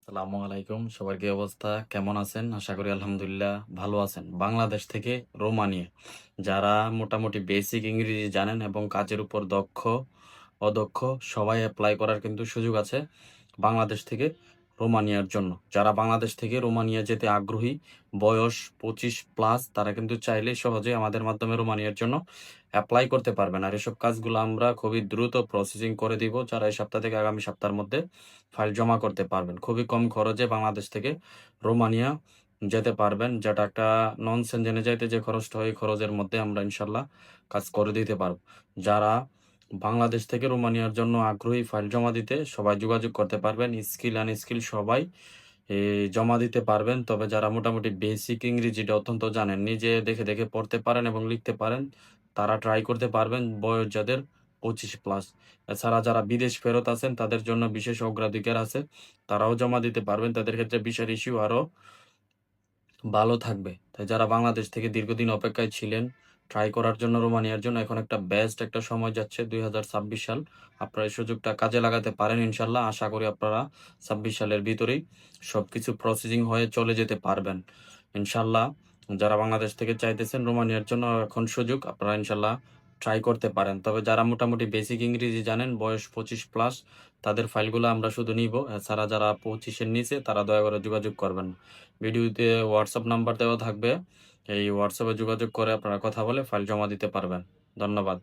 আসসালামু আলাইকুম, সবার কি অবস্থা, কেমন আছেন? আশা করি আলহামদুলিল্লাহ ভালো আছেন। বাংলাদেশ থেকে রোমানিয়া যারা মোটামুটি বেসিক ইংরেজি জানেন এবং কাজের উপর দক্ষ অদক্ষ সবাই অ্যাপ্লাই করার কিন্তু সুযোগ আছে বাংলাদেশ থেকে রোমানিয়ার জন্য। যারা বাংলাদেশ থেকে রোমানিয়া যেতে আগ্রহী, বয়স 25+ তারা কিন্তু চাইলে সহজে আমাদের মাধ্যমে রোমানিয়ার জন্য অ্যাপ্লাই করতে পারবেন। আর এসব কাজগুলো আমরা খুবই দ্রুত প্রসেসিং করে দিব। যারা এই সপ্তাহ থেকে আগামী সপ্তাহের মধ্যে ফাইল জমা করতে পারবেন। খুবই কম খরচে বাংলাদেশ থেকে রোমানিয়া যেতে পারবেন। যেটা একটা নন সেনজেনে যাইতে যে খরচটা হয়, এই খরচের মধ্যে আমরা ইনশাল্লাহ কাজ করে দিতে পারব। যারা বাংলাদেশ থেকে রোমানিয়ার জন্য আগ্রহী, ফাইল জমা দিতে সবাই যোগাযোগ করতে পারবেন। স্কিল আনস্কিল সবাই জমা দিতে পারবেন। তবে যারা মোটামুটি বেসিক ইংরেজিটা অত্যন্ত জানেন, নিজে দেখে দেখে পড়তে পারেন এবং লিখতে পারেন, তারা ট্রাই করতে পারবেন, বয়স যাদের 25+। এছাড়া যারা বিদেশ ফেরত আছেন তাদের জন্য বিশেষ অগ্রাধিকার আছে, তারাও জমা দিতে পারবেন। তাদের ক্ষেত্রে ভিসার ইস্যু আরও ভালো থাকবে। তাই যারা বাংলাদেশ থেকে দীর্ঘদিন অপেক্ষায় ছিলেন ট্রাই করার জন্য রোমানিয়ার জন্য, এখন একটা বেস্ট একটা সময় যাচ্ছে 2026 সাল। আপনারা এই সুযোগটা কাজে লাগাতে পারেন ইনশাল্লাহ। আশা করি আপনারা 26 সালের ভিতরেই সবকিছু প্রসেসিং হয়ে চলে যেতে পারবেন ইনশাল্লাহ। যারা বাংলাদেশ থেকে চাইতেছেন রোমানিয়ার জন্য, এখন সুযোগ, আপনারা ইনশাল্লাহ ট্রাই করতে পারেন। তবে যারা মোটামুটি বেসিক ইংরেজি জানেন, বয়স 25+, তাদের ফাইলগুলো আমরা শুধু নিব। এছাড়া যারা 25-এর নিচে তারা দয়া করে যোগাযোগ করবেন। ভিডিওতে হোয়াটসঅ্যাপ নাম্বার দেওয়া থাকবে, এই হোয়াটসঅ্যাপে যোগাযোগ করে আপনারা কথা বলে ফাইল জমা দিতে পারবেন। ধন্যবাদ।